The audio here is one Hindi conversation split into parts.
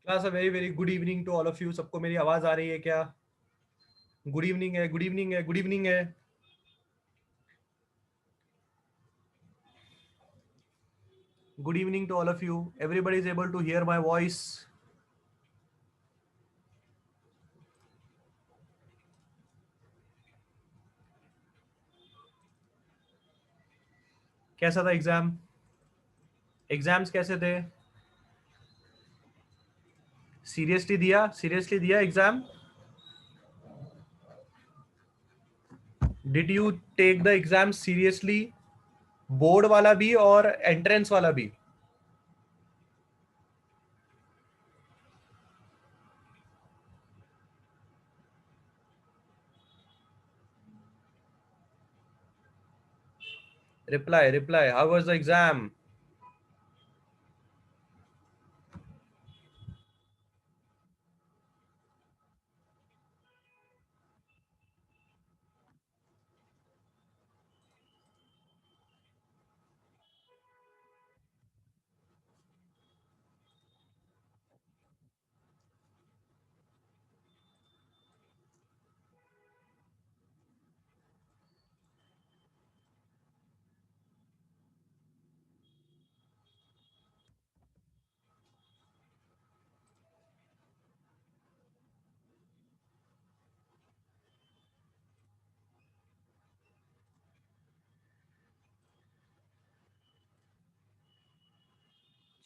Class a very very good evening to all of you. सबको मेरी आवाज आ रही है क्या? गुड इवनिंग है, गुड इवनिंग है, गुड इवनिंग है। Good evening to all of you. Everybody is able to hear my voice? कैसा था एग्जाम? एग्जाम्स कैसे थे? सीरियसली दिया exam? Did you take the exam seriously? Board वाला भी और एंट्रेंस वाला भी? Reply how was the exam?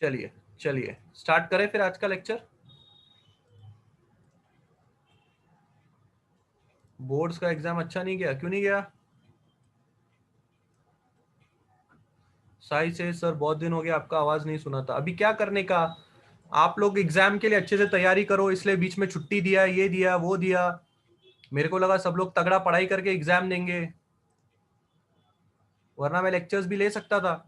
चलिए चलिए स्टार्ट करें फिर आज का लेक्चर। बोर्ड्स का एग्जाम अच्छा नहीं गया? क्यों नहीं गया? साई से सर बहुत दिन हो गया, आपका आवाज नहीं सुना था। अभी क्या करने का? आप लोग एग्जाम के लिए अच्छे से तैयारी करो, इसलिए बीच में छुट्टी दिया, ये दिया वो दिया। मेरे को लगा सब लोग तगड़ा पढ़ाई करके एग्जाम देंगे, वरना मैं लेक्चर्स भी ले सकता था।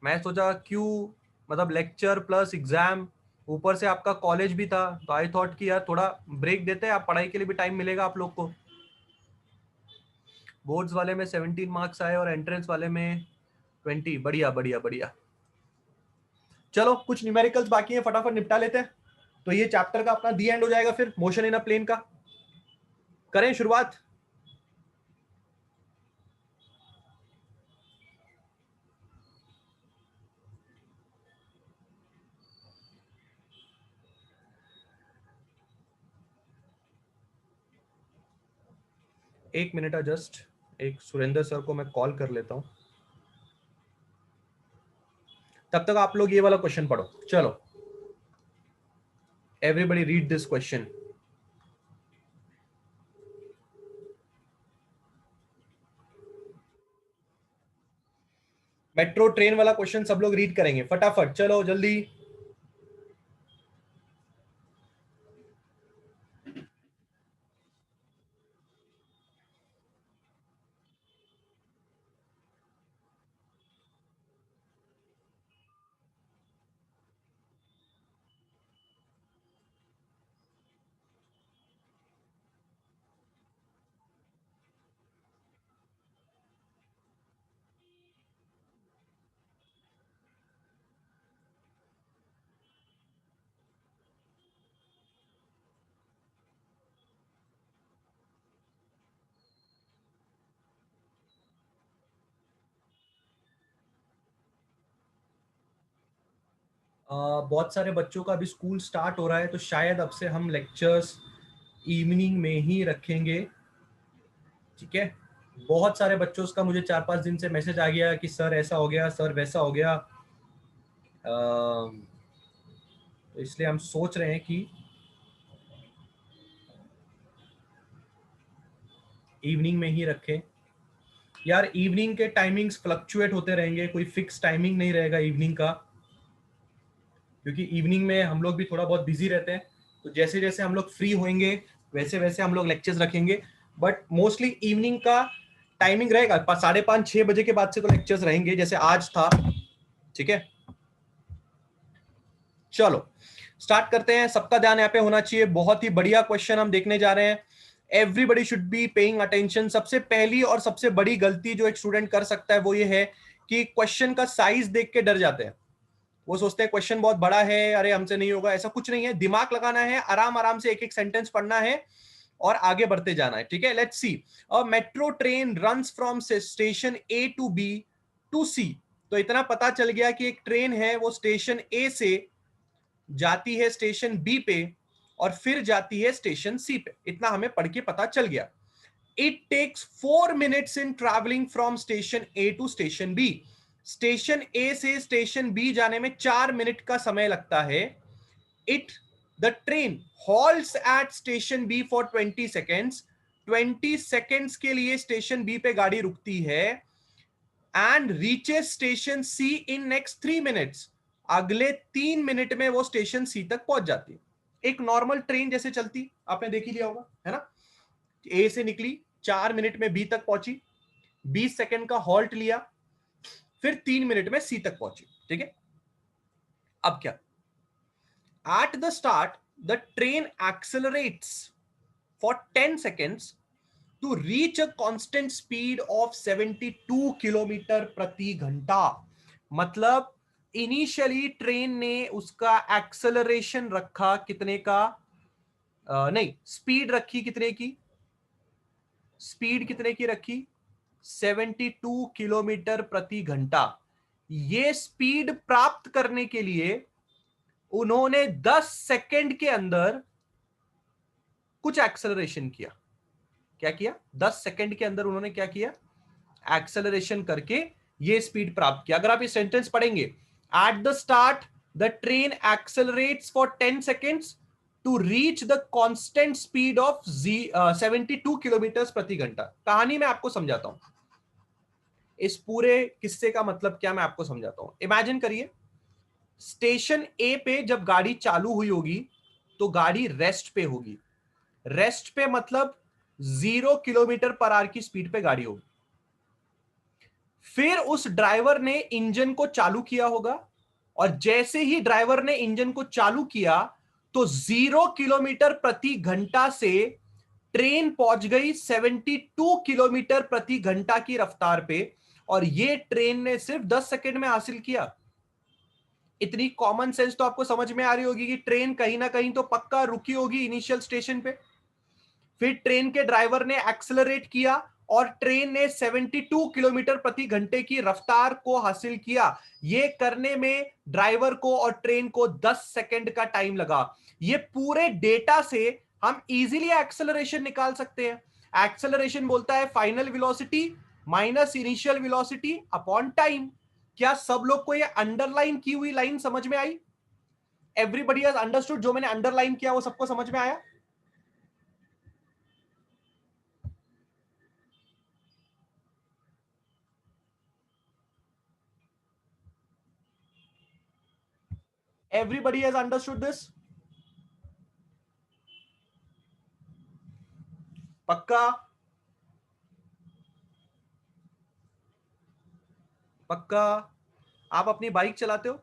मैं सोचा क्यों, मतलब लेक्चर प्लस एग्जाम, ऊपर से आपका कॉलेज भी था, तो आई थॉट कि यार थोड़ा ब्रेक देते हैं, आप पढ़ाई के लिए भी टाइम मिलेगा आप लोग को। बोर्ड्स वाले में 17 मार्क्स आए और एंट्रेंस वाले में 20। बढ़िया बढ़िया बढ़िया। चलो कुछ न्यूमेरिकल्स बाकी है, फटाफट निपटा लेते हैं, तो ये चैप्टर का अपना दी एंड हो जाएगा। फिर मोशन इन अ प्लेन का करें शुरुआत। एक मिनट जस्ट, एक सुरेंद्र सर को मैं कॉल कर लेता हूं, तब तक आप लोग ये वाला क्वेश्चन पढ़ो। चलो everybody read this question. Metro train वाला क्वेश्चन सब लोग रीड करेंगे फटाफट, चलो जल्दी। बहुत सारे बच्चों का अभी स्कूल स्टार्ट हो रहा है, तो शायद अब से हम लेक्चर्स इवनिंग में ही रखेंगे, ठीक है। बहुत सारे बच्चों का मुझे 4-5 दिन से मैसेज आ गया कि सर ऐसा हो गया, सर वैसा हो गया। तो इसलिए हम सोच रहे हैं कि इवनिंग में ही रखें। यार इवनिंग के टाइमिंग्स फ्लक्चुएट होते रहेंगे, कोई फिक्स टाइमिंग नहीं रहेगा इवनिंग का, क्योंकि इवनिंग में हम लोग भी थोड़ा बहुत बिजी रहते हैं। तो जैसे जैसे हम लोग फ्री होंगे वैसे वैसे हम लोग लेक्चर्स रखेंगे, बट मोस्टली इवनिंग का टाइमिंग रहेगा 5:30-6 बजे के बाद से तो लेक्चर्स रहेंगे, जैसे आज था, ठीक है। चलो स्टार्ट करते हैं, सबका ध्यान यहाँ पे होना चाहिए। बहुत ही बढ़िया क्वेश्चन हम देखने जा रहे हैं, everybody should be paying attention. सबसे पहली और सबसे बड़ी गलती जो एक स्टूडेंट कर सकता है वो ये है कि क्वेश्चन का साइज देख के डर जाते हैं। वो सोचते हैं क्वेश्चन बहुत बड़ा है, अरे हमसे नहीं होगा, ऐसा कुछ नहीं है, दिमाग लगाना है, आराम आराम से एक एक सेंटेंस पढ़ना है और आगे बढ़ते जाना है, ठीक है। Let's see, a metro train runs from station A to B to C. तो इतना पता चल गया कि एक ट्रेन है वो स्टेशन ए से जाती है स्टेशन बी पे और फिर जाती है स्टेशन सी पे, इतना हमें पढ़ के पता चल गया। It takes 4 minutes in traveling from station A to station B. Station A से स्टेशन बी जाने में 4 मिनट का समय लगता है। It the train halts at station B for 20 seconds। 20 seconds के लिए स्टेशन बी पे गाड़ी रुकती है and reaches station C in next 3 minutes। अगले 3 मिनट में वो स्टेशन सी तक पहुंच जाती है। एक नॉर्मल ट्रेन जैसे चलती, आपने देख ही लिया होगा, है ना। ए से निकली, 4 मिनट में बी तक पहुंची, 20 सेकंड का हॉल्ट लिया, फिर 3 मिनट में सी तक पहुंची, ठीक है। अब क्या, at the start the train accelerates for 10 seconds to reach a constant speed of 72 kilometre प्रति घंटा। मतलब इनिशियली ट्रेन ने उसका एक्सेलरेशन रखा कितने का, नहीं, स्पीड रखी कितने की, स्पीड कितने की रखी, 72 किलोमीटर प्रति घंटा। ये स्पीड प्राप्त करने के लिए उन्होंने 10 सेकंड के अंदर कुछ एक्सेलरेशन किया। क्या किया, 10 सेकंड के अंदर उन्होंने क्या किया, एक्सेलरेशन करके ये स्पीड प्राप्त किया। अगर आप ये सेंटेंस पढ़ेंगे, at the start the train accelerates for 10 seconds to reach the constant speed of 72 kilometre प्रति घंटा। कहानी में आपको समझाता हूं, इस पूरे किस्से का मतलब क्या मैं आपको समझाता हूं। इमेजिन करिए, स्टेशन ए पे जब गाड़ी चालू हुई होगी तो गाड़ी रेस्ट पे होगी। रेस्ट पे मतलब 0 किलोमीटर पर आवर की स्पीड पे गाड़ी होगी। फिर उस ड्राइवर ने इंजन को चालू किया होगा और जैसे ही ड्राइवर ने इंजन को चालू किया तो 0 किलोमीटर प्रति घंटा से ट्रेन पहुंच गई 72 किलोमीटर प्रति घंटा की रफ्तार पे, और ये ट्रेन ने सिर्फ 10 सेकंड में हासिल किया। इतनी कॉमन सेंस तो आपको समझ में आ रही होगी कि ट्रेन कहीं ना कहीं तो पक्का रुकी होगी इनिशियल स्टेशन पे। फिर ट्रेन के ड्राइवर ने एक्सेलरेट किया और ट्रेन ने 72 किलोमीटर प्रति घंटे की रफ्तार को हासिल किया। ये करने में ड्राइवर को और ट्रेन को 10 सेकंड का टाइम लगा। ये पूरे डेटा से हम इजीली एक्सेलरेशन निकाल सकते हैं। एक्सेलरेशन बोलता है final velocity minus initial velocity upon time. क्या सब लोग को ये अंडरलाइन की हुई लाइन समझ में आई? Everybody has understood? जो मैंने अंडरलाइन किया वो सबको समझ में आया? Everybody has understood this? पक्का? पक्का? आप अपनी बाइक चलाते हो,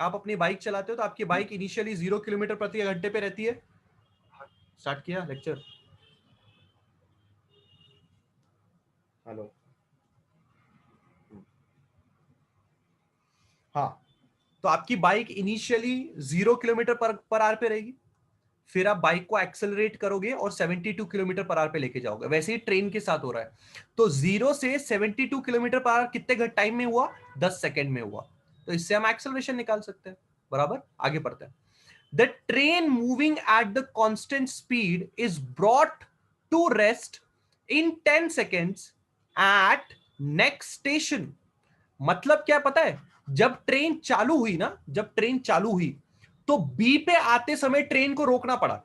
आप अपनी बाइक चलाते हो तो आपकी बाइक इनिशियली 0 किलोमीटर प्रति घंटे पे रहती है। स्टार्ट किया लेक्चर? हेलो, हाँ। तो आपकी bike initially 0 kilometre per hour पे रहेगी, फिर आप बाइक को एक्सेलरेट करोगे और 72 किलोमीटर पर आवर पे लेके जाओगे। वैसे ही ट्रेन के साथ हो रहा है। तो 0 से 72 किलोमीटर पर आवर कितने टाइम में हुआ? 10 सेकंड में हुआ। तो इससे हम एक्सेलरेशन निकाल सकते हैं। बराबर, आगे बढ़ते हैं। The train moving at the constant speed is brought to rest in 10 seconds at next station। मतलब क्या पता है, जब ट्रेन चालू हुई ना, जब ट्रेन चालू हुई तो बी पे आते समय ट्रेन को रोकना पड़ा।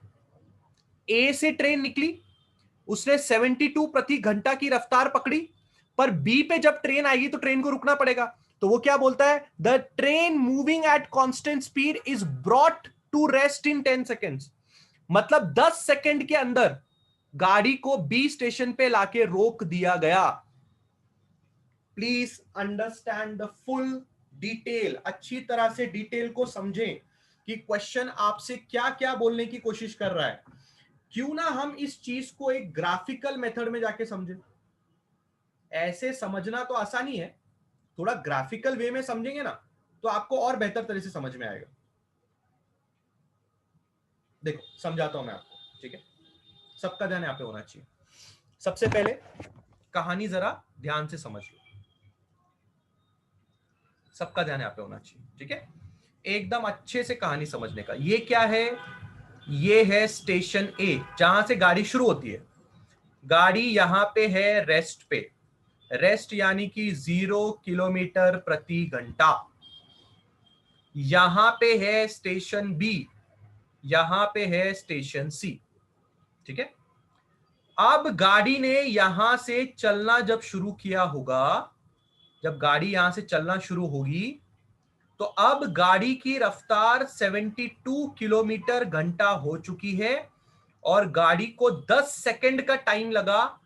ए से ट्रेन निकली, उसने 72 प्रति घंटा की रफ्तार पकड़ी, पर बी पे जब ट्रेन आएगी तो ट्रेन को रुकना पड़ेगा। तो वो क्या बोलता है, the train moving at constant speed is brought to rest in 10 seconds। मतलब 10 सेकंड के अंदर गाड़ी को बी स्टेशन पे लाके रोक दिया गया। Please understand the full detail, अच्छी तरह से डिटेल को समझें कि क्वेश्चन आपसे क्या क्या बोलने की कोशिश कर रहा है। क्यों ना हम इस चीज को एक ग्राफिकल मेथड में जाके समझें। ऐसे समझना तो आसानी है, थोड़ा ग्राफिकल वे में समझेंगे ना तो आपको और बेहतर तरह से समझ में आएगा। देखो समझाता हूं मैं आपको, ठीक है, सबका ध्यान यहाँ पे होना चाहिए। सबसे पहले कहानी जरा ध्यान से समझ लो, सबका ध्यान यहाँ पे होना चाहिए, ठीक है, एकदम अच्छे से कहानी समझने का। ये क्या है? ये है स्टेशन ए, जहां से गाड़ी शुरू होती है। गाड़ी यहां पे है रेस्ट पे, रेस्ट यानी कि 0 किलोमीटर प्रति घंटा। यहां पे है स्टेशन बी, यहां पे है स्टेशन सी, ठीक है। अब गाड़ी ने यहां से चलना जब शुरू किया होगा, जब गाड़ी यहां से चलना शुरू होगी, तो अब गाड़ी की रफ्तार 72 किलोमीटर घंटा हो चुकी है और गाड़ी को 10 सेकंड का टाइम लगा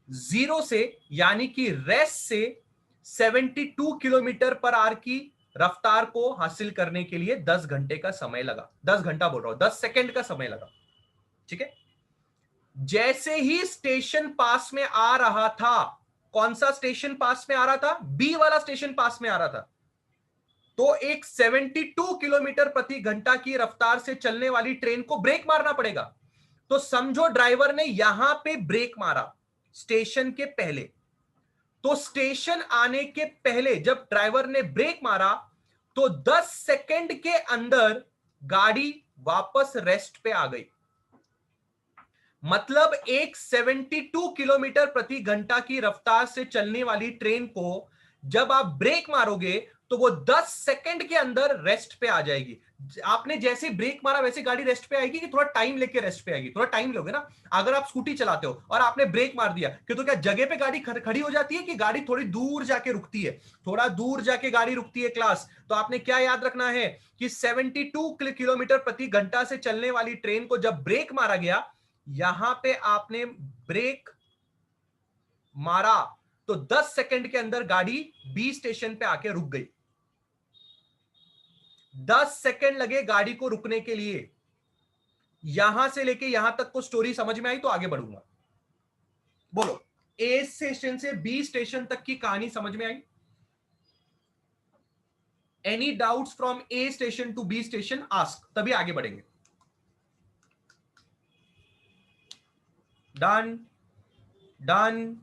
जीरो से, यानी कि रेस्ट से 72 किलोमीटर पर आवर की रफ्तार को हासिल करने के लिए 10 घंटे का समय लगा। 10 घंटा बोल रहा हूं, 10 सेकंड का समय लगा, ठीक है। जैसे ही स्टेशन पास में आ रहा था, कौन सा स्टेशन पास में आ रहा था? बी वाला स्टेशन पास में आ रहा था, तो एक 72 किलोमीटर प्रति घंटा की रफ्तार से चलने वाली ट्रेन को ब्रेक मारना पड़ेगा। तो समझो ड्राइवर ने यहां पे ब्रेक मारा स्टेशन के पहले, तो स्टेशन आने के पहले जब ड्राइवर ने ब्रेक मारा तो 10 सेकंड के अंदर गाड़ी वापस रेस्ट पे आ गई। मतलब एक 72 किलोमीटर प्रति घंटा की रफ्तार से चलने वाली ट्रेन को जब आप ब्रेक मारोगे तो वो 10 सेकंड के अंदर रेस्ट पे आ जाएगी। आपने जैसे ब्रेक मारा वैसे गाड़ी रेस्ट पे आएगी कि थोड़ा टाइम लेके रेस्ट पे आएगी? थोड़ा टाइम लोगे ना। अगर आप स्कूटी चलाते हो और आपने ब्रेक मार दिया कि तो क्या जगह पे गाड़ी खड़ी हो जाती है कि गाड़ी थोड़ी दूर जाके रुकती है? थोड़ा दूर जाके गाड़ी रुकती है क्लास। तो आपने क्या याद रखना है कि 72 किलोमीटर प्रति घंटा से चलने वाली ट्रेन को जब ब्रेक मारा गया, यहां पे आपने ब्रेक मारा तो 10 सेकंड के अंदर गाड़ी बी स्टेशन पे आके रुक गई। 10 सेकंड लगे गाड़ी को रुकने के लिए। यहां से लेके यहां तक को स्टोरी समझ में आई तो आगे बढ़ूंगा। बोलो, ए स्टेशन से बी स्टेशन तक की कहानी समझ में आई? Any doubts from A station to B station? Ask, तभी आगे बढ़ेंगे। Done done.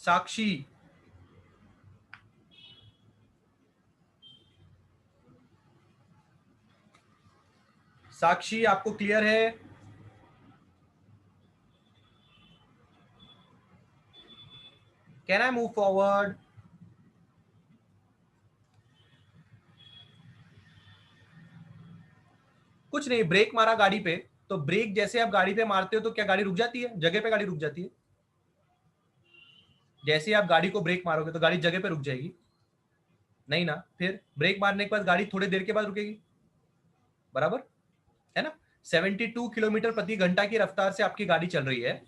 साक्षी, साक्षी आपको क्लियर है? Can I move forward? कुछ नहीं, ब्रेक मारा गाड़ी पे, तो ब्रेक जैसे आप गाड़ी पे मारते हो तो क्या गाड़ी रुक जाती है? जगह पे गाड़ी रुक जाती है। जैसे आप गाड़ी को ब्रेक मारोगे तो गाड़ी जगह पे रुक जाएगी? नहीं ना। फिर ब्रेक मारने के बाद गाड़ी थोड़ी देर के बाद रुकेगी, बराबर है ना। 72 किलोमीटर प्रति घंटा की रफ्तार से आपकी गाड़ी चल रही है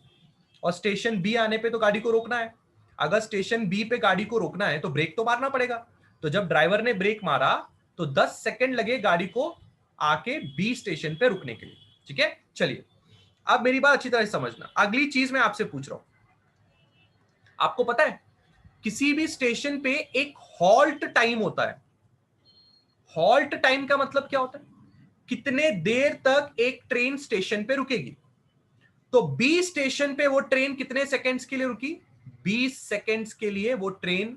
और स्टेशन बी आने पे तो गाड़ी को रोकना है। अगर स्टेशन बी पे गाड़ी को रोकना है तो ब्रेक तो मारना पड़ेगा। तो जब ड्राइवर ने ब्रेक मारा तो 10 सेकंड लगे गाड़ी को आके बी स्टेशन पे रुकने के लिए, ठीक है। चलिए, अब मेरी बात अच्छी तरह से समझना। अगली चीज मैं आपसे पूछ रहा हूं, आपको पता है किसी भी स्टेशन पे एक हॉल्ट टाइम होता है। हॉल्ट टाइम का मतलब क्या होता है? कितने देर तक एक ट्रेन स्टेशन पे रुकेगी। तो बी स्टेशन पे वो ट्रेन कितने सेकंड्स के लिए रुकी? 20 सेकंड्स के लिए वो ट्रेन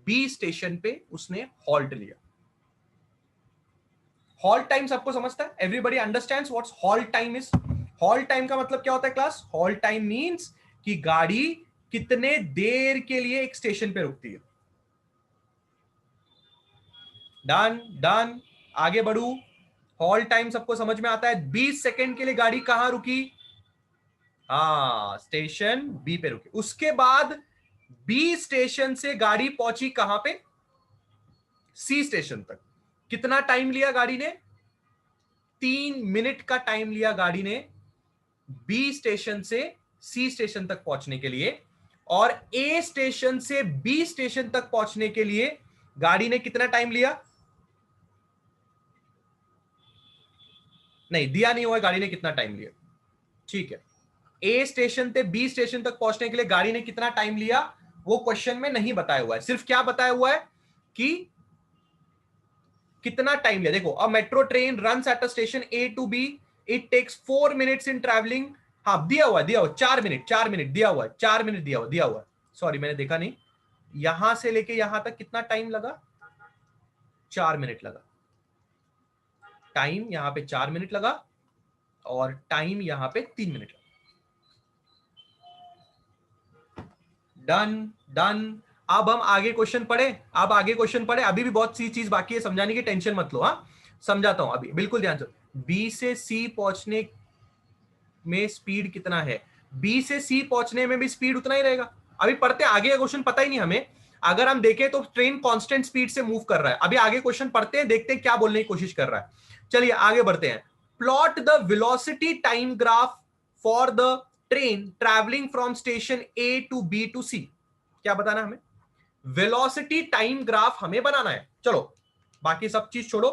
बी स्टेशन पे उसने हॉल्ट लिया। हॉल्ट टाइम सबको समझता है? Everybody understands what's halt time is? Halt time का मतलब क्या होता है क्लास? हॉल्ट टाइम मींस कि गाड़ी कितने देर के लिए एक स्टेशन पे रुकती है। डन डन, आगे बढ़ू। हॉल्ट टाइम सबको समझ में आता है? 20 सेकंड के लिए गाड़ी कहां रुकी? हाँ, स्टेशन बी पे रुकी। उसके बाद बी स्टेशन से गाड़ी पहुंची कहां पे? सी स्टेशन तक। कितना टाइम लिया गाड़ी ने? 3 मिनट का टाइम लिया गाड़ी ने बी स्टेशन से सी स्टेशन तक पहुंचने के लिए। और ए स्टेशन से बी स्टेशन तक पहुंचने के लिए गाड़ी ने कितना टाइम लिया? नहीं दिया नहीं हुआ गाड़ी ने कितना टाइम लिया, ठीक है। ए स्टेशन से बी स्टेशन तक पहुंचने के लिए गाड़ी ने कितना टाइम लिया वो क्वेश्चन में नहीं बताया हुआ है। सिर्फ क्या बताया हुआ है कि कितना टाइम लिया, देखो a metro train runs at a station A to B, it takes 4 minutes in traveling. हाँ दिया हुआ 4 मिनट दिया हुआ है, 4 मिनट दिया हुआ है। सॉरी मैंने देखा नहीं, यहां से लेके यहां तक कितना टाइम लगा, 4 मिनट लगा। टाइम यहां पे 4 मिनट लगा और टाइम यहां पे 3 मिनट लगा। Done done. अब हम आगे क्वेश्चन पढ़े, अब आगे क्वेश्चन पढ़े, अभी भी बहुत सी चीज बाकी है समझाने की, टेंशन मत लो। हाँ समझाता हूं अभी, बिल्कुल ध्यान से। बी से सी पहुंचने में स्पीड कितना है, बी से सी पहुंचने में भी स्पीड उतना ही रहेगा। अभी पढ़ते हैं आगे का क्वेश्चन, पता ही नहीं हमें। अगर हम देखें तो ट्रेन कांस्टेंट स्पीड से मूव कर रहा है। अभी आगे क्वेश्चन पढ़ते हैं, देखते हैं क्या बोलने की कोशिश कर रहा है। चलिए आगे बढ़ते हैं। Plot the velocity time graph for the train traveling from station A to B to C. क्या बताना हमें, वेलोसिटी टाइम ग्राफ हमें बनाना है। चलो बाकी सब चीज छोड़ो,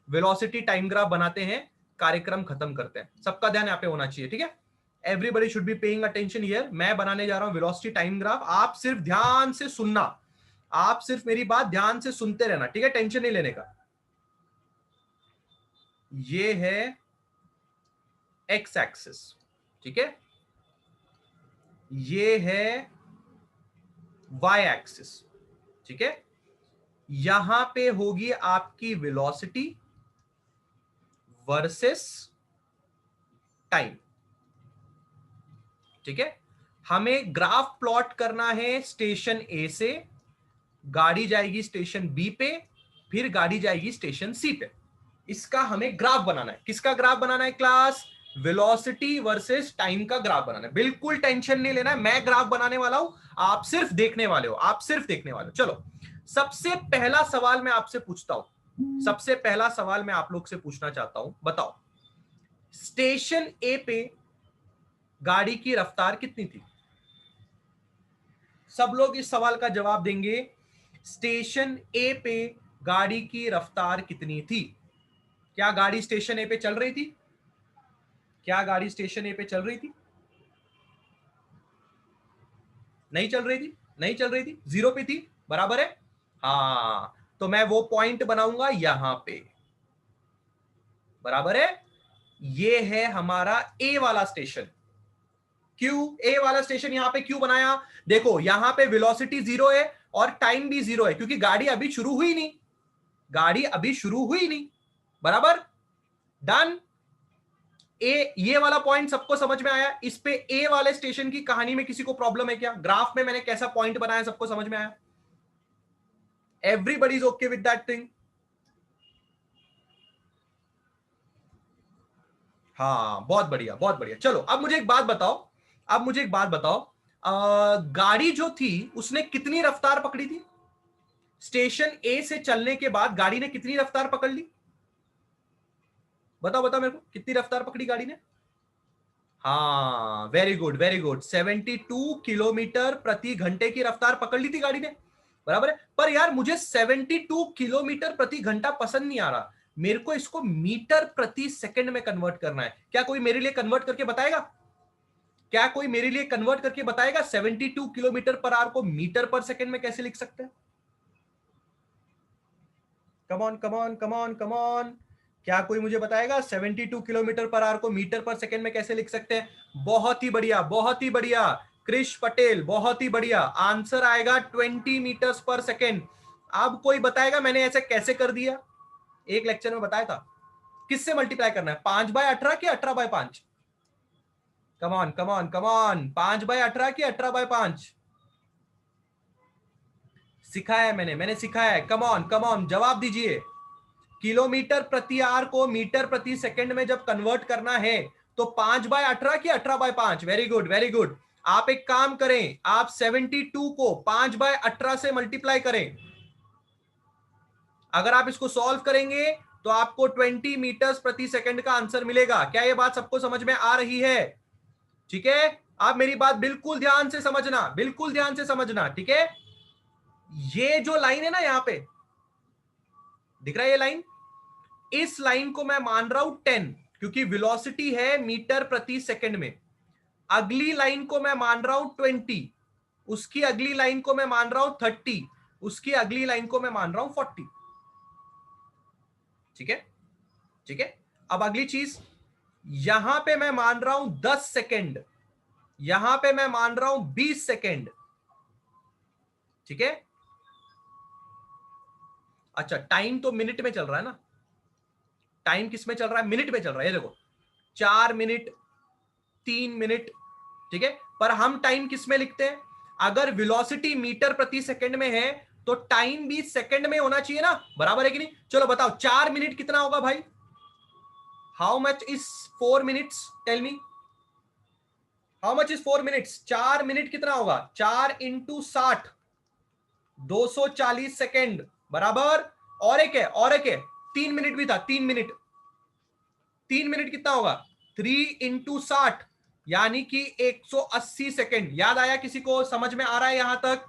वेलोसिटी टाइम ग्राफ बनाते हैं, कार्यक्रम खत्म करते हैं। सबका ध्यान यहाँ पे होना चाहिए, ठीक है। Everybody should be paying attention here. मैं बनाने जा रहा हूं वेलोसिटी टाइम ग्राफ, आप सिर्फ ध्यान से सुनना, आप सिर्फ मेरी बात ध्यान से सुनते रहना, ठीक है, टेंशन नहीं लेने का। ये है एक्स एक्सिस, ठीक है, ये है वाई एक्सिस, ठीक है। यहां पे होगी आपकी वेलोसिटी वर्सेस टाइम, ठीक है। हमें ग्राफ प्लॉट करना है स्टेशन ए से, गाड़ी जाएगी स्टेशन बी पे, फिर गाड़ी जाएगी स्टेशन सी पे। इसका हमें ग्राफ बनाना है। किसका ग्राफ बनाना है क्लास, वेलोसिटी वर्सेस टाइम का ग्राफ बनाना है। बिल्कुल टेंशन नहीं लेना है, मैं ग्राफ बनाने वाला हूं, आप सिर्फ देखने वाले हो, आप सिर्फ देखने वाले हो। चलो सबसे पहला सवाल मैं आपसे पूछता हूं, सबसे पहला सवाल मैं आप लोग से पूछना चाहता हूं, बताओ स्टेशन ए पे गाड़ी की रफ्तार कितनी थी। सब लोग इस सवाल का जवाब देंगे, स्टेशन ए पे गाड़ी की रफ्तार कितनी थी। क्या गाड़ी स्टेशन ए पे चल रही थी, क्या गाड़ी स्टेशन ए पे चल रही थी, नहीं चल रही थी, नहीं चल रही थी, जीरो पे थी, बराबर है। हाँ तो मैं वो पॉइंट बनाऊंगा यहां पे, बराबर है। ये है हमारा ए वाला स्टेशन। क्यों ए वाला स्टेशन यहां पे क्यों बनाया, देखो यहां पे वेलोसिटी जीरो है और टाइम भी जीरो है, क्योंकि गाड़ी अभी शुरू हुई नहीं, गाड़ी अभी शुरू हुई नहीं, बराबर। डन। ए ये वाला पॉइंट सबको समझ में आया। इस पे ए वाले स्टेशन की कहानी में किसी को प्रॉब्लम है क्या, ग्राफ में मैंने कैसा पॉइंट बनाया सबको समझ में आया, everybody is okay with that thing. हाँ बहुत बढ़िया बहुत बढ़िया। चलो अब मुझे एक बात बताओ, अब मुझे एक बात बताओ, गाड़ी जो थी उसने कितनी रफ्तार पकड़ी थी, स्टेशन ए से चलने के बाद गाड़ी ने कितनी रफ्तार पकड़ ली, बताओ बताओ मेरे को, कितनी रफ्तार पकड़ी गाड़ी ने। हाँ very good very good, 72 kilometre प्रति घंटे की रफ्तार पकड़ ली थी गाड़ी ने, बराबर है। पर यार मुझे 72 किलोमीटर प्रति घंटा पसंद नहीं आ रहा, मेरे को इसको मीटर प्रति सेकंड में कन्वर्ट करना है। क्या कोई मेरे लिए कन्वर्ट करके बताएगा, क्या कोई मेरे लिए कन्वर्ट करके बताएगा 72 किलोमीटर पर आवर को मीटर पर सेकंड में कैसे लिख सकते हैं। Come on come on come on come on, क्या कोई मुझे बताएगा 72 किलोमीटर पर आवर को मीटर पर सेकंड में कैसे लिख सकते हैं। बहुत ही बढ़िया बहुत ही बढ़िया कृष पटेल, बहुत ही बढ़िया आंसर आएगा 20 मीटर्स पर सेकंड। अब कोई बताएगा मैंने ऐसे कैसे कर दिया, एक लेक्चर में बताया था। किससे मल्टीप्लाई करना है, 5/18 की 18/5, come on come on come on, 5/18 की 18/5, सिखाया है मैंने सिखाया है। कम ऑन जवाब दीजिए। किलोमीटर प्रति आवर को मीटर प्रति सेकंड में जब कन्वर्ट करना है तो 5/18 की 18/5, वेरी गुड वेरी गुड। आप एक काम करें, आप 72 को 5/18 से मल्टीप्लाई करें, अगर आप इसको सॉल्व करेंगे तो आपको 20 मीटर्स प्रति सेकंड का आंसर मिलेगा। क्या ये बात सबको समझ में आ रही है, ठीक है। आप मेरी बात बिल्कुल ध्यान से समझना, बिल्कुल ध्यान से समझना, ठीक है। ये जो लाइन है ना यहां पे दिख रहा है, ये लाइन, इस लाइन को मैं मान रहा हूं 10, क्योंकि वेलोसिटी है मीटर प्रति सेकंड में। अगली लाइन को मैं मान रहा हूं 20, उसकी अगली लाइन को मैं मान रहा हूं 30, उसकी अगली लाइन को मैं मान रहा हूं 40। ठीक है, ठीक है। अब अगली चीज, यहां पे मैं मान रहा हूं 10 सेकेंड, यहां पे मैं मान रहा हूं 20 सेकेंड, ठीक है। अच्छा, टाइम तो मिनट में चल रहा है ना, टाइम किस में चल रहा है, मिनट में चल रहा है। ये देखो 4 मिनट, 3 मिनट, ठीक है। पर हम टाइम किस में लिखते हैं, अगर वेलोसिटी मीटर प्रति सेकंड में है तो टाइम भी सेकंड में होना चाहिए ना, बराबर है कि नहीं। चलो बताओ 4 मिनट कितना होगा भाई, how much is 4 minutes, tell me how much is 4 minutes. 4 minute कितना होगा, 4 इंटू 60, 240 सेकेंड, बराबर। और एक है, और एक है, 3 मिनट भी था, 3 मिनट, 3 मिनट कितना होगा, 3 इंटू 60 यानी कि 180 सेकेंड। याद आया किसी को, समझ में आ रहा है यहां तक,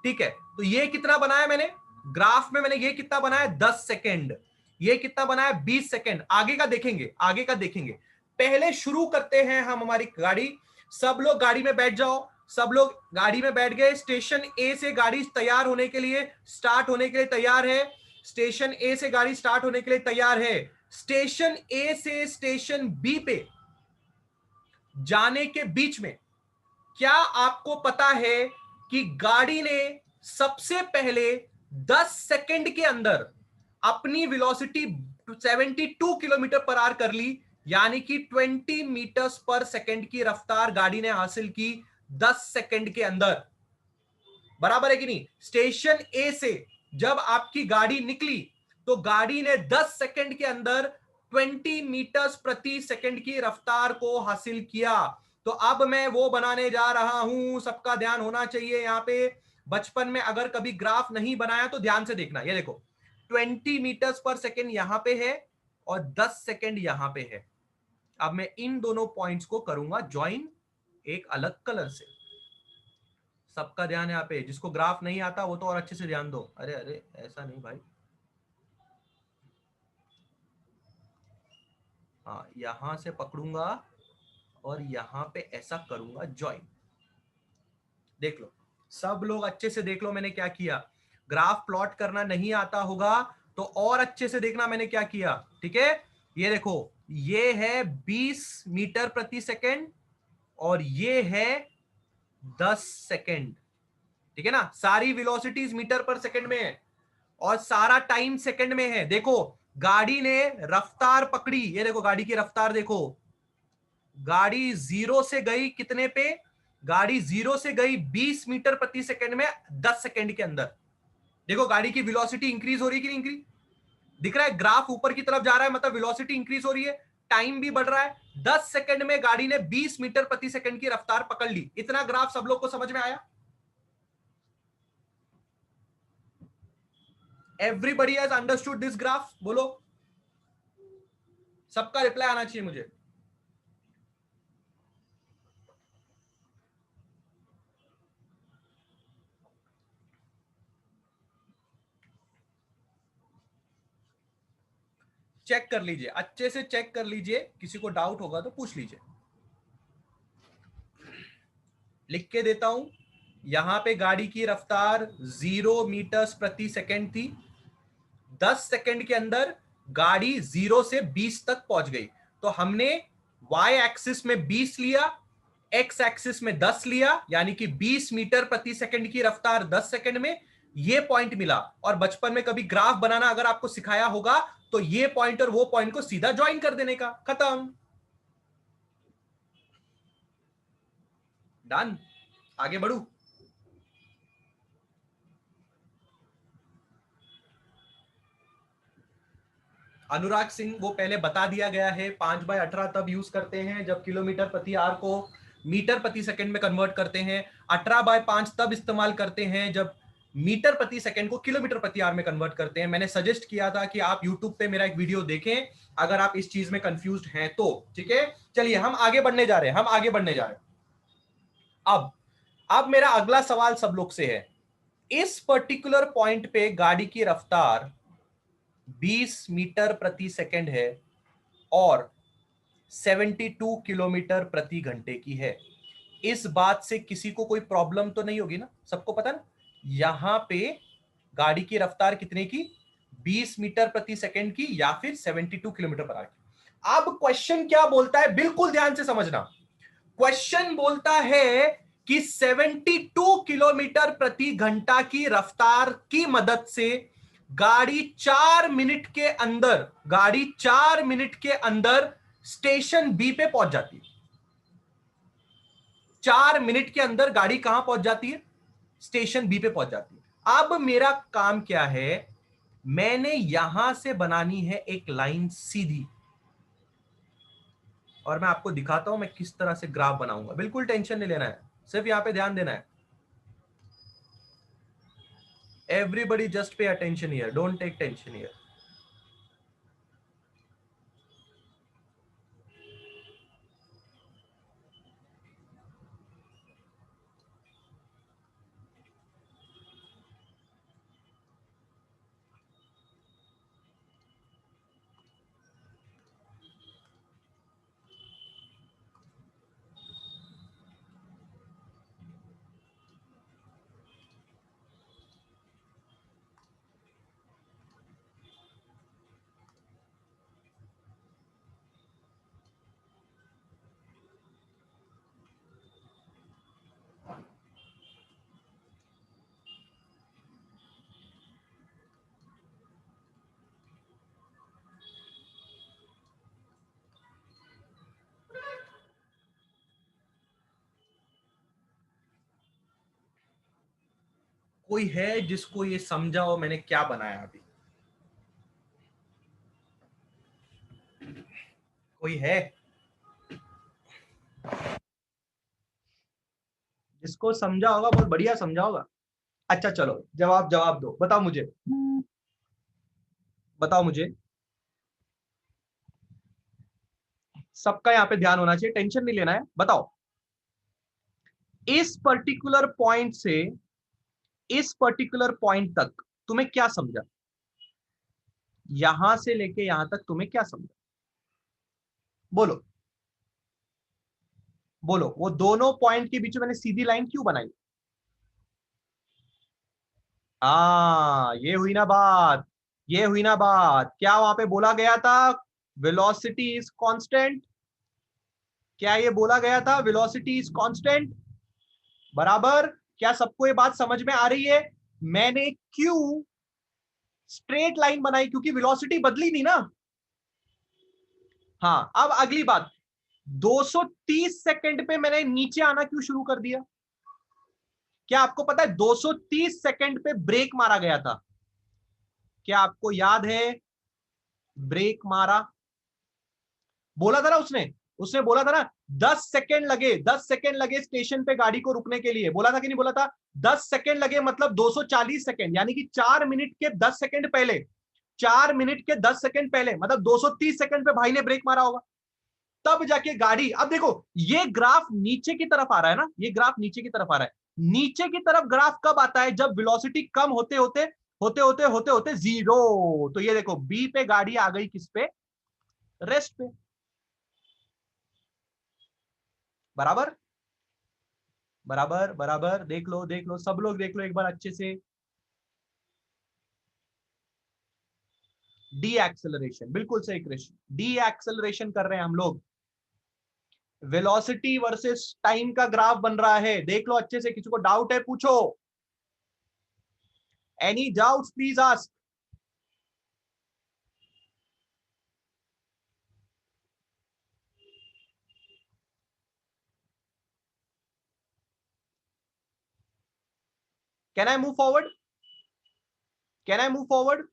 ठीक है। तो ये कितना बनाया मैंने, ग्राफ में मैंने ये कितना बनाया 10 सेकेंड, ये कितना बनाया 20 सेकेंड। आगे का देखेंगे, आगे का देखेंगे, पहले शुरू करते हैं हम हमारी गाड़ी। सब लोग गाड़ी में बैठ जाओ, सब लोग गाड़ी में बैठ गए। स्टेशन ए से गाड़ी तैयार होने के लिए, स्टार्ट होने के लिए तैयार है, स्टेशन ए से गाड़ी स्टार्ट होने के लिए तैयार है। स्टेशन ए से स्टेशन बी पे जाने के बीच में क्या आपको पता है कि गाड़ी ने सबसे पहले 10 सेकंड के अंदर अपनी वेलोसिटी 72 किलोमीटर पर आवर कर ली, यानी कि 20 मीटर्स पर सेकंड की रफ्तार गाड़ी ने हासिल की 10 सेकंड के अंदर, बराबर है कि नहीं। स्टेशन ए से जब आपकी गाड़ी निकली तो गाड़ी ने 10 सेकंड के अंदर 20 मीटर्स प्रति सेकंड की रफ्तार को हासिल किया। तो अब मैं वो बनाने जा रहा हूं, सबका ध्यान होना चाहिए यहां पे। बचपन में अगर कभी ग्राफ नहीं बनाया तो ध्यान से देखना, ये देखो 20 मीटर्स पर सेकंड यहां पे है और 10 सेकंड यहां पे है। अब मैं इन दोनों पॉइंट्स को करूंगा ज्वाइन एक अलग कलर से। सबका ध्यान यहाँ पे, जिसको ग्राफ नहीं आता वो तो और अच्छे से ध्यान दो। अरे अरे ऐसा नहीं भाई, हाँ यहां से पकड़ूंगा और यहां पे ऐसा करूंगा ज्वाइन। देख लो, सब लोग अच्छे से देख लो मैंने क्या किया। ग्राफ प्लॉट करना नहीं आता होगा तो और अच्छे से देखना मैंने क्या किया, ठीक है। ये देखो, ये है 20 मीटर प्रति सेकंड और ये है 10 सेकंड, ठीक है ना। सारी वेलोसिटीज मीटर पर सेकंड में है और सारा टाइम सेकंड में है। देखो गाड़ी ने रफ्तार पकड़ी, ये देखो गाड़ी की रफ्तार देखो, गाड़ी जीरो से गई कितने पे, गाड़ी जीरो से गई 20 मीटर प्रति सेकंड में 10 सेकंड के अंदर। देखो गाड़ी की वेलोसिटी इंक्रीज हो रही है कि नहीं इंक्रीज, दिख रहा है ग्राफ ऊपर की तरफ जा रहा है, मतलब वेलोसिटी इंक्रीज हो रही है, टाइम भी बढ़ रहा है। 10 सेकंड में गाड़ी ने 20 मीटर प्रति सेकंड की रफ्तार पकड़ ली। इतना ग्राफ सब लोग को समझ में आया, everybody has understood this graph, बोलो, सबका रिप्लाई आना चाहिए मुझे। चेक कर लीजिए, अच्छे से चेक कर लीजिए, किसी को डाउट होगा तो पूछ लीजिए। लिख के देता हूं, यहां पे गाड़ी की रफ्तार 0 मीटर्स प्रति सेकंड थी, 10 सेकंड के अंदर गाड़ी 0 से 20 तक पहुंच गई। तो हमने y एक्सिस में 20 लिया, x एक्सिस में 10 लिया, यानी कि 20 मीटर प्रति सेकंड की रफ्तार 10 सेकंड में, ये पॉइंट मिला। और बचपन में कभी ग्राफ बनाना अगर आपको सिखाया होगा तो ये पॉइंट और वो पॉइंट को सीधा ज्वाइन कर देने का, खत्म, डन। आगे बढ़ू, अनुराग सिंह, वो पहले बता दिया गया है, 5/18 तब यूज करते हैं जब किलोमीटर प्रति आवर को मीटर प्रति सेकंड में कन्वर्ट करते हैं, 18/5 तब इस्तेमाल करते हैं जब मीटर प्रति सेकंड को किलोमीटर प्रति आवर में कन्वर्ट करते हैं। मैंने सजेस्ट किया था कि आप यूट्यूब पे मेरा एक वीडियो देखें अगर आप इस चीज में कंफ्यूज्ड हैं तो, ठीक है। चलिए हम आगे बढ़ने जा रहे हैं, हम आगे बढ़ने जा रहे हैं। अब मेरा अगला सवाल सब लोग से है, इस पर्टिकुलर पॉइंट पे गाड़ी की रफ्तार 20 मीटर प्रति सेकंड है और 72 किलोमीटर प्रति घंटे की है। इस बात से किसी को कोई प्रॉब्लम तो नहीं होगी ना, सबको पता ना, यहां पे गाड़ी की रफ्तार कितने की, 20 मीटर प्रति सेकंड की या फिर 72 किलोमीटर पर आवर की। अब क्वेश्चन क्या बोलता है, बिल्कुल ध्यान से समझना। क्वेश्चन बोलता है कि 72 किलोमीटर प्रति घंटा की रफ्तार की मदद से गाड़ी 4 मिनट के अंदर स्टेशन बी पे पहुंच जाती है। 4 मिनट के अंदर गाड़ी कहां पहुंच जाती है? स्टेशन बी पे पहुंच जाती है। अब मेरा काम क्या है, मैंने यहां से बनानी है एक लाइन सीधी, और मैं आपको दिखाता हूं मैं किस तरह से ग्राफ बनाऊंगा। बिल्कुल टेंशन नहीं लेना है, सिर्फ यहां पे ध्यान देना है। Everybody just pay attention here, don't take tension here. कोई है जिसको ये समझाओ मैंने क्या बनाया अभी? कोई है जिसको समझा होगा? बहुत बढ़िया समझा होगा। अच्छा चलो, जवाब जवाब दो, बताओ मुझे, बताओ मुझे। सबका यहाँ पे ध्यान होना चाहिए, टेंशन नहीं लेना है। बताओ, इस पर्टिकुलर पॉइंट से इस पर्टिकुलर पॉइंट तक तुम्हें क्या समझा? यहां से लेके यहां तक तुम्हें क्या समझा? बोलो बोलो। वो दोनों पॉइंट के बीच में मैंने सीधी लाइन क्यों बनाई? ये हुई ना बात, ये हुई ना बात। क्या वहां पे बोला गया था वेलोसिटी इज कांस्टेंट? क्या ये बोला गया था वेलोसिटी इज कांस्टेंट? बराबर। क्या सबको ये बात समझ में आ रही है? मैंने क्यों स्ट्रेट लाइन बनाई? क्योंकि वेलोसिटी बदली नहीं ना। हाँ, अब अगली बात, 230 सेकंड पे मैंने नीचे आना क्यों शुरू कर दिया? क्या आपको पता है 230 सेकंड पे ब्रेक मारा गया था? क्या आपको याद है? ब्रेक मारा, बोला था ना उसने उसने बोला था ना 10 सेकंड लगे, 10 सेकंड लगे स्टेशन पे गाड़ी को रुकने के लिए। बोला था कि नहीं बोला था? 10 सेकंड लगे मतलब 240 सेकंड, यानी कि 4 मिनट के 10 सेकंड पहले, 4 मिनट के 10 सेकंड पहले मतलब 230 सेकंड पे भाई ने ब्रेक मारा होगा, तब जाके गाड़ी। अब देखो, ये ग्राफ नीचे की तरफ आ रहा है ना, ये ग्राफ नीचे की तरफ आ रहा है। नीचे की तरफ ग्राफ कब आता है? जब वेलोसिटी कम होते होते होते होते होते होते जीरो। तो ये देखो, बी पे गाड़ी आ गई, किस पे? रेस्ट पे। बराबर बराबर बराबर। देख लो देख लो, सब लोग देख लो एक बार अच्छे से। डी एक्सेलरेशन, बिल्कुल सही कृष्ण, डी एक्सेलरेशन कर रहे हैं हम लोग। वेलोसिटी वर्सेस टाइम का ग्राफ बन रहा है, देख लो अच्छे से। किसी को डाउट है पूछो, any doubts please ask. Can I move forward? Can I move forward?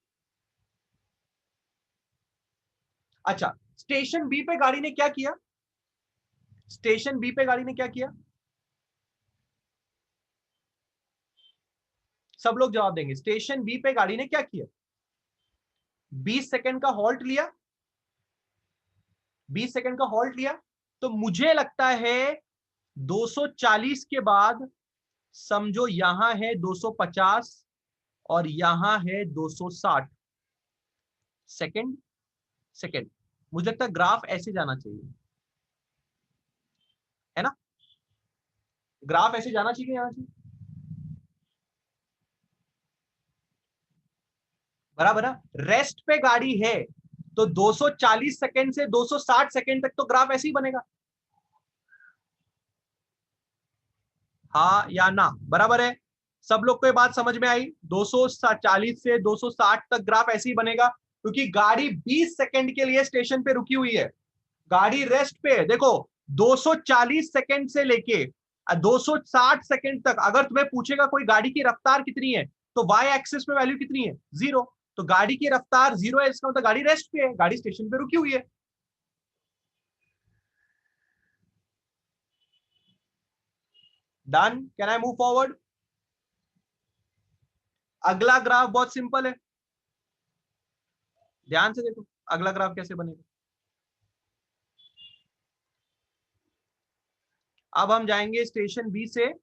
अच्छा, स्टेशन बी पे गाड़ी ने क्या किया? स्टेशन बी पे गाड़ी ने क्या किया? सब लोग जवाब देंगे। स्टेशन बी पे गाड़ी ने क्या किया? 20 सेकंड का हॉल्ट लिया, 20 सेकंड का हॉल्ट लिया। तो मुझे लगता है 240 के बाद समझो यहां है 250 और यहां है 260 सेकंड। सेकंड, मुझे लगता है ग्राफ ऐसे जाना चाहिए, है ना? ग्राफ ऐसे जाना चाहिए, यहां से बराबर है। रेस्ट पे गाड़ी है तो 240 सेकंड से 260 सेकंड तक तो ग्राफ ऐसे ही बनेगा, हाँ या ना? बराबर है। सब लोग को ये बात समझ में आई? 240 से 260 तक ग्राफ ऐसे ही बनेगा, क्योंकि गाड़ी 20 सेकंड के लिए स्टेशन पे रुकी हुई है, गाड़ी रेस्ट पे है। देखो 240 सेकंड से लेके 260 सेकंड तक अगर तुम्हें पूछेगा कोई गाड़ी की रफ्तार कितनी है, तो वाई एक्सिस में वैल्यू कितनी है? 0। तो गाड़ी की रफ्तार 0 है, इसका मतलब गाड़ी रेस्ट पे है, गाड़ी स्टेशन पे रुकी हुई है। Done? Can I move forward? अगला ग्राफ बहुत सिंपल है, ध्यान से देखो अगला ग्राफ कैसे बनेगा। अब हम जाएंगे स्टेशन बी से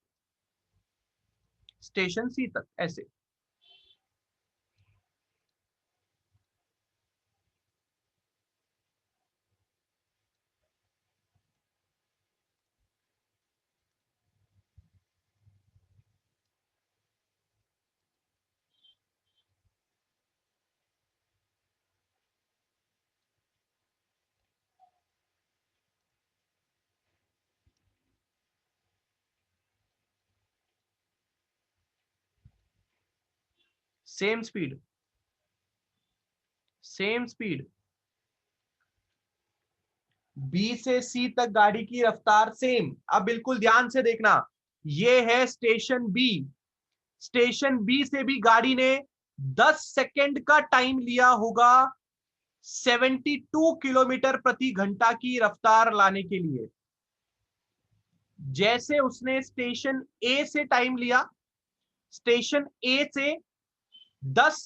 स्टेशन सी तक, ऐसे। Same speed, same speed, B से सी तक गाड़ी की रफ्तार सेम। अब बिल्कुल ध्यान से देखना, ये है स्टेशन बी। स्टेशन बी से भी गाड़ी ने 10 सेकंड का टाइम लिया होगा 72 किलोमीटर प्रति घंटा की रफ्तार लाने के लिए। जैसे उसने स्टेशन ए से टाइम लिया, स्टेशन ए से 10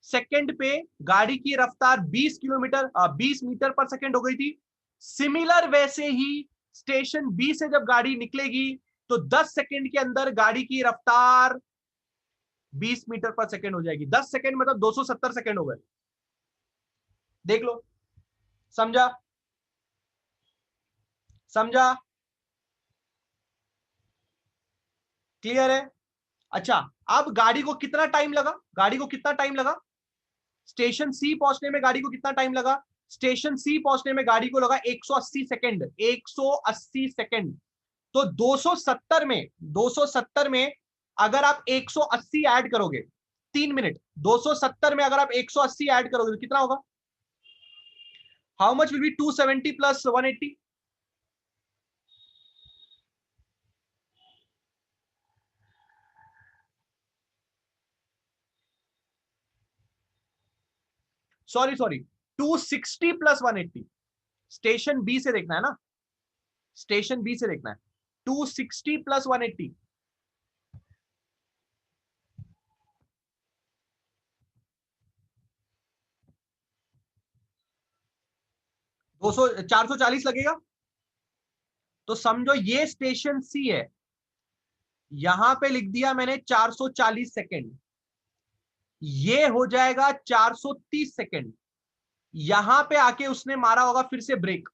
सेकंड पे गाड़ी की रफ्तार 20 मीटर पर सेकंड हो गई थी। सिमिलर वैसे ही स्टेशन बी से जब गाड़ी निकलेगी तो 10 सेकंड के अंदर गाड़ी की रफ्तार 20 मीटर पर सेकंड हो जाएगी। 10 सेकंड मतलब 270 सेकंड हो गए। देख लो, समझा? समझा? क्लियर है? अच्छा, अब गाड़ी को कितना टाइम लगा? गाड़ी को कितना टाइम लगा स्टेशन सी पहुंचने में? गाड़ी को कितना टाइम लगा स्टेशन सी पहुंचने में? गाड़ी को लगा 180 सेकंड। 180 सेकंड। तो 270 में अगर आप 180 ऐड करोगे, 3 मिनट, 270 में अगर आप 180 ऐड करोगे तो कितना होगा? How much will be 270 plus 180? Sorry 260 plus 180। Station B से देखना है ना, स्टेशन बी से देखना है। 260 प्लस 180, 200, 440 लगेगा। तो समझो ये स्टेशन सी है, यहां पे लिख दिया मैंने 440 सेकंड, ये हो जाएगा 430 सेकंड। यहां पे आके उसने मारा होगा फिर से ब्रेक,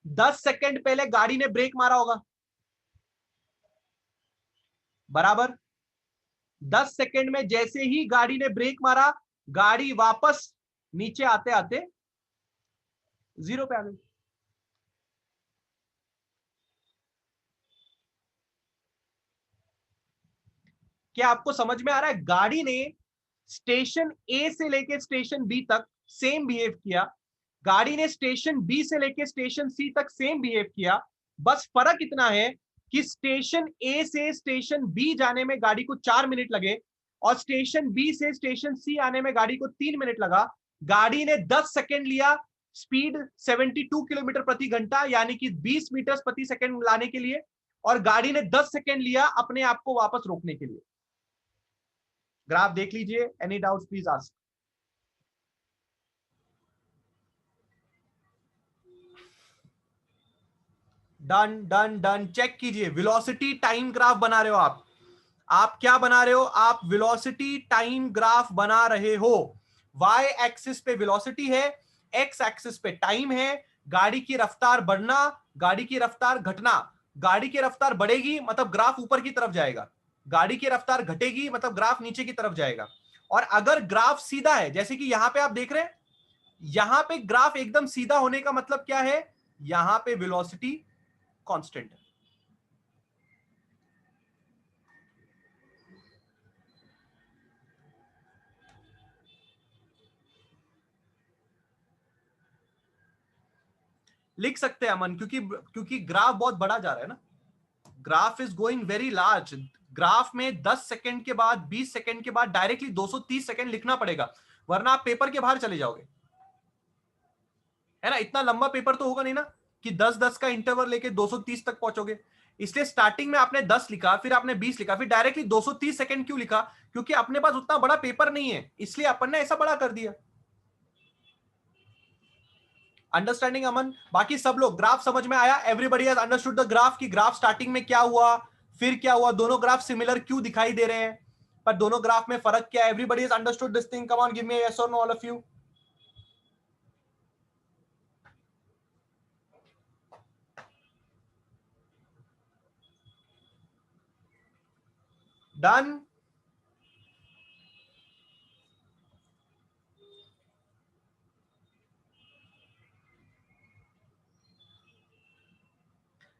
10 सेकंड पहले गाड़ी ने ब्रेक मारा होगा, बराबर। 10 सेकंड में जैसे ही गाड़ी ने ब्रेक मारा, गाड़ी वापस नीचे आते आते 0 पे आ गई। क्या आपको समझ में आ रहा है? गाड़ी ने स्टेशन ए से लेके स्टेशन बी तक सेम बिहेव किया, गाड़ी ने स्टेशन बी से लेके स्टेशन सी तक सेम बिहेव किया। बस फर्क इतना है कि स्टेशन ए से स्टेशन बी जाने में गाड़ी को 4 मिनट लगे और स्टेशन बी से स्टेशन सी आने में गाड़ी को 3 मिनट लगा। गाड़ी ने 10 सेकंड लिया, स्पीड 72 किलोमीटर प्रति घंटा यानी कि 20 मीटर प्रति सेकंड लाने के लिए, और गाड़ी ने 10 सेकंड लिया अपने आप को वापस रोकने के लिए। ग्राफ देख लीजिए, any doubts please ask. Done done done. Check कीजिए, वेलोसिटी टाइम ग्राफ बना रहे हो आप क्या बना रहे हो? आप वेलोसिटी टाइम ग्राफ बना रहे हो। वाई एक्सिस पे वेलोसिटी है, एक्स एक्सिस पे टाइम है। गाड़ी की रफ्तार बढ़ना, गाड़ी की रफ्तार घटना। गाड़ी की रफ्तार बढ़ेगी मतलब ग्राफ ऊपर की तरफ जाएगा, गाड़ी की रफ्तार घटेगी मतलब ग्राफ नीचे की तरफ जाएगा। और अगर ग्राफ सीधा है, जैसे कि यहां पे आप देख रहे हैं, यहां पे ग्राफ एकदम सीधा होने का मतलब क्या है, यहां पे वेलोसिटी कांस्टेंट है। लिख सकते हैं अमन, क्योंकि ग्राफ बहुत बड़ा जा रहा है ना, graph is going very large. Graph में 10 सेकंड के बाद, 20 सेकंड के बाद डायरेक्टली 230 सेकंड लिखना पड़ेगा, वरना आप पेपर के बाहर चले जाओगे, है ना। इतना लंबा पेपर तो होगा नहीं ना कि 10-10 का इंटरवल लेके 230 तक पहुंचोगे। इसलिए स्टार्टिंग में आपने 10 लिखा, फिर आपने 20 लिखा, फिर डायरेक्टली 230 सेकंड क्यों लिखा, क्योंकि अपने पास उतना बड़ा पेपर नहीं है, इसलिए अपन ने ऐसा बड़ा कर दिया। अंडरस्टैंडिंग अमन? बाकी सब लोग ग्राफ समझ में आया? Everybody has understood the graph की ग्राफ स्टार्टिंग में क्या हुआ, फिर क्या हुआ, दोनों ग्राफ सिमिलर क्यों दिखाई दे रहे हैं, पर दोनों ग्राफ में फर्क क्या है? Everybody has understood this thing? Come on, give me yes और no all of you. Done?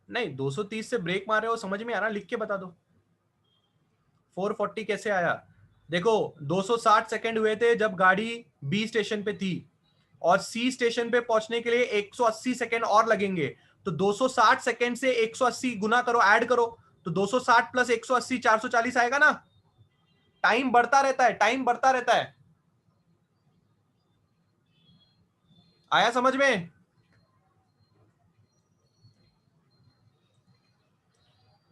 नहीं, 230 से ब्रेक मारे हो, समझ में आ रहा, लिख के बता दो। 440 कैसे आया? देखो 260 सेकंड हुए थे जब गाड़ी बी स्टेशन पे थी, और सी स्टेशन पे पहुंचने के लिए 180 सेकंड और लगेंगे। तो 260 सेकंड से 180 गुना करो, ऐड करो, तो 260 प्लस 180 440 आएगा ना। टाइम बढ़ता रहता है, टाइम बढ़ता रहता है। आया समझ में?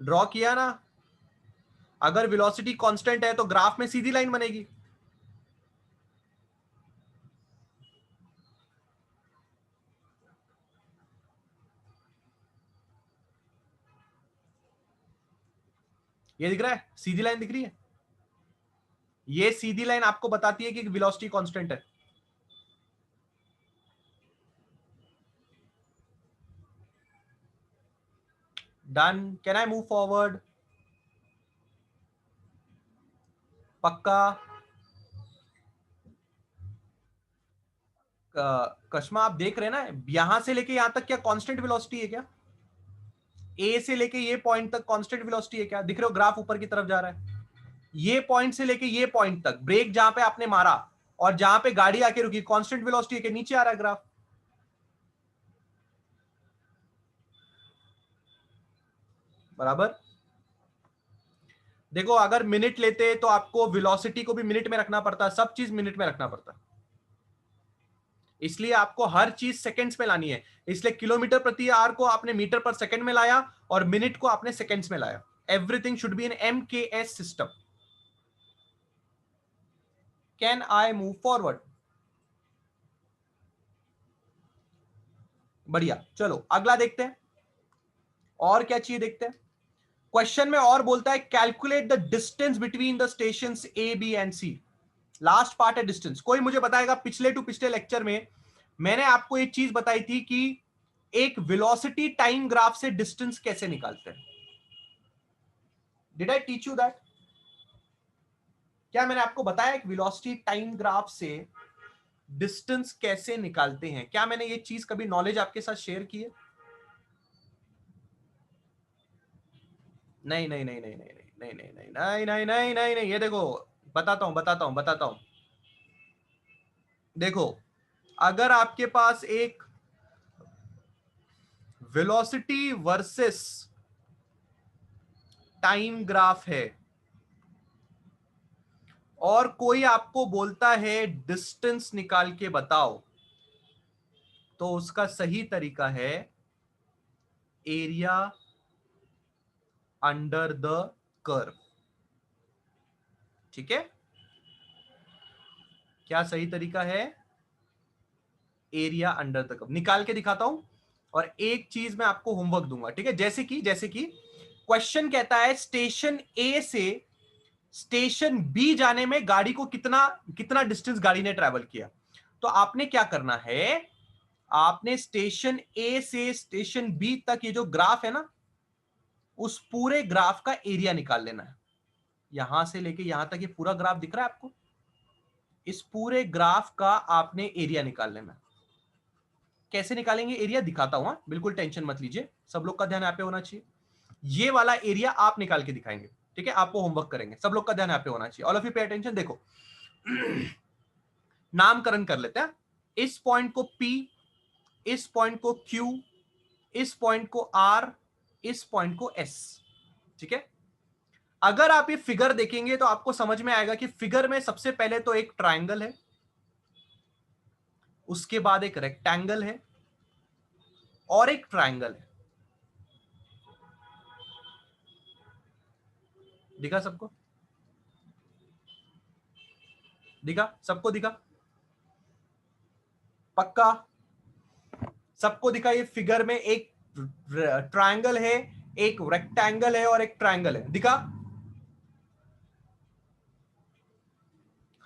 ड्रॉ किया ना? अगर वेलोसिटी कांस्टेंट है तो ग्राफ में सीधी लाइन बनेगी। ये दिख रहा है, सीधी लाइन दिख रही है। ये सीधी लाइन आपको बताती है कि वेलोसिटी कांस्टेंट है। Done? Can I move forward? पक्का? कश्मा आप देख रहे हैं ना, यहां से लेके यहां तक क्या कांस्टेंट वेलोसिटी है क्या? ए से लेके ये पॉइंट तक कांस्टेंट वेलोसिटी है क्या? दिख रहे हो, ग्राफ ऊपर की तरफ जा रहा है। ये पॉइंट से लेके ये पॉइंट तक, ब्रेक जहां पे आपने मारा और जहां पे गाड़ी आके रुकी, कांस्टेंट वेलोसिटी है कि नीचे आ रहा है ग्राफ? बराबर। देखो अगर मिनट लेते तो आपको वेलोसिटी को भी मिनट में रखना पड़ता, सब चीज मिनट में रखना पड़ता, इसलिए आपको हर चीज सेकंड्स में लानी है। इसलिए किलोमीटर प्रति आवर को आपने मीटर पर सेकंड में लाया और मिनट को आपने सेकंड्स में लाया। Everything should be in MKS system. Can I move forward? बढ़िया, चलो अगला देखते हैं और क्या चाहिए, देखते हैं। क्वेश्चन में और बोलता है calculate the distance between the station A, B and C। Last part है डिस्टेंस। कोई मुझे बताएगा, पिछले टू पिछले लेक्चर में मैंने आपको एक चीज बताई थी कि एक वेलोसिटी टाइम ग्राफ से डिस्टेंस कैसे निकालते हैं। Did I teach you that? क्या मैंने आपको बताया एक वेलोसिटी टाइम ग्राफ से डिस्टेंस कैसे निकालते हैं? क्या मैंने ये चीज कभी नॉलेज आपके साथ शेयर की है? नहीं नहीं नहीं नहीं नहीं नहीं नहीं नहीं नहीं नहीं नहीं नहीं नहीं, ये देखो बताता हूं बताता हूं बताता हूं। देखो अगर आपके पास एक वेलोसिटी वर्सेस टाइम ग्राफ है और कोई आपको बोलता है डिस्टेंस निकाल के बताओ, तो उसका सही तरीका है एरिया अंडर द कर्व। ठीक है, क्या सही तरीका है? Area under the curve. निकाल के दिखाता हूं और एक चीज मैं आपको होमवर्क दूंगा, ठीक है। जैसे कि क्वेश्चन कहता है स्टेशन ए से स्टेशन बी जाने में गाड़ी को कितना कितना डिस्टेंस गाड़ी ने ट्रेवल किया। तो आपने क्या करना है, आपने स्टेशन ए से स्टेशन बी तक ये जो ग्राफ है ना, उस पूरे ग्राफ का एरिया निकाल लेना है। यहां से लेके यहां तक ये पूरा ग्राफ दिख रहा है आपको? इस पूरे ग्राफ का आपने एरिया निकाल लेना। कैसे निकालेंगे एरिया दिखाता हूं, बिल्कुल टेंशन मत लीजिए, सब लोग का ध्यान यहाँ पे होना चाहिए। ये वाला एरिया आप निकाल के दिखाएंगे, ठीक है, आपको होमवर्क करेंगे, सब लोग का ध्यान यहाँ पे होना चाहिए। All of you pay attention. देखो नामकरण कर लेते हैं। इस पॉइंट को P, इस पॉइंट को Q, इस पॉइंट को R, इस पॉइंट को S, ठीक है। अगर आप ये फिगर देखेंगे तो आपको समझ में आएगा कि फिगर में सबसे पहले तो एक ट्रायंगल है, उसके बाद एक रेक्टेंगल है और एक ट्रायंगल है। दिखा सबको? दिखा सबको? दिखा? पक्का सबको दिखा? ये फिगर में एक ट्रायंगल है, एक रेक्टेंगल है और एक ट्रायंगल है। दिखा?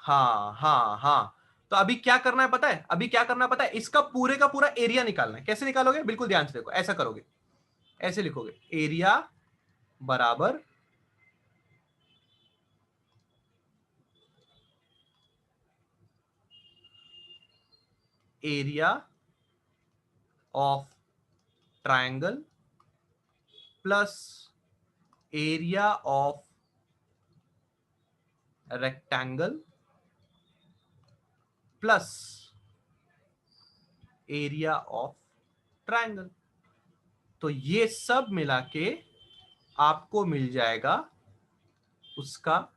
हाँ हाँ हाँ। तो अभी क्या करना है पता है? अभी क्या करना है पता है? इसका पूरे का पूरा एरिया निकालना है। कैसे निकालोगे? बिल्कुल ध्यान से देखो, ऐसा करोगे, ऐसे लिखोगे, एरिया बराबर area of triangle plus area of rectangle plus area of triangle. तो ये सब मिला के आपको मिल जाएगा उसका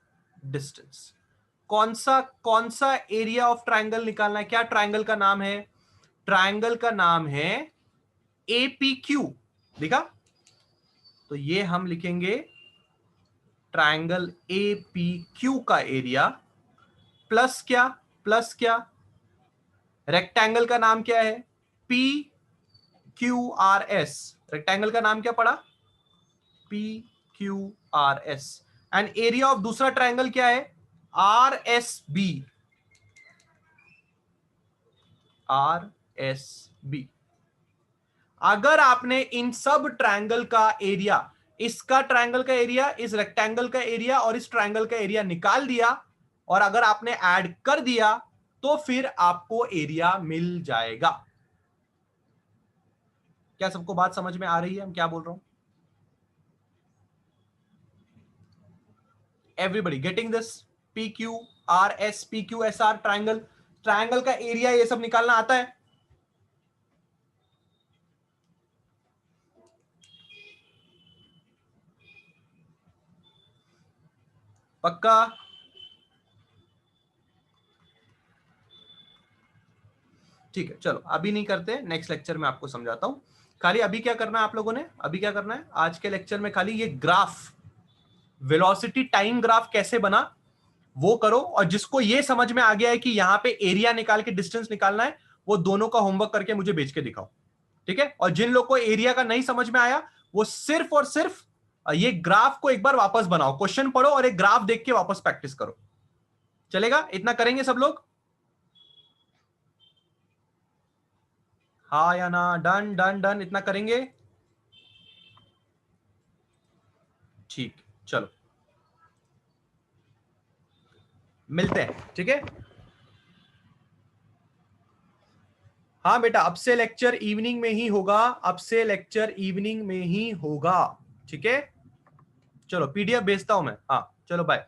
डिस्टेंस। कौन सा एरिया ऑफ ट्रायंगल निकालना है? क्या ट्रायंगल का नाम है? ट्रायंगल का नाम है APQ। दिखा? तो ये हम लिखेंगे ट्रायंगल APQ का एरिया प्लस क्या? प्लस क्या? रेक्टेंगल का नाम क्या है? PQRS। रेक्टेंगल का नाम क्या पड़ा? PQRS। एंड एरिया ऑफ दूसरा ट्रायंगल क्या है? RSB। RSB। अगर आपने इन सब ट्रायंगल का एरिया, इसका ट्रायंगल का एरिया, इस रेक्टेंगल का एरिया और इस ट्रायंगल का एरिया निकाल दिया और अगर आपने ऐड कर दिया तो फिर आपको एरिया मिल जाएगा। क्या सबको बात समझ में आ रही है? हम क्या बोल रहा हूं? Everybody getting this? PQRS, PQSR triangle, triangle का एरिया ये सब निकालना आता है? पक्का? ठीक है, चलो अभी नहीं करते, नेक्स्ट लेक्चर में आपको समझाता हूं। खाली अभी क्या करना है आप लोगों ने? अभी क्या करना है आज के लेक्चर में? खाली ये ग्राफ, वेलोसिटी टाइम ग्राफ कैसे बना वो करो, और जिसको ये समझ में आ गया है कि यहां पे एरिया निकाल के डिस्टेंस निकालना है, वो दोनों का होमवर्क करके मुझे भेज के दिखाओ, ठीक है। और जिन लोग को एरिया का नहीं समझ में आया वो सिर्फ और सिर्फ ये ग्राफ को एक बार वापस बनाओ, क्वेश्चन पढ़ो और एक ग्राफ देख के वापस प्रैक्टिस करो। चलेगा? इतना करेंगे सब लोग? हाँ या ना? डन डन डन, इतना करेंगे? ठीक, चलो मिलते हैं, ठीक है। हाँ बेटा, अब से लेक्चर इवनिंग में ही होगा, अब से लेक्चर इवनिंग में ही होगा, ठीक है। चलो पीडीएफ भेजता हूं मैं। हाँ चलो बाय।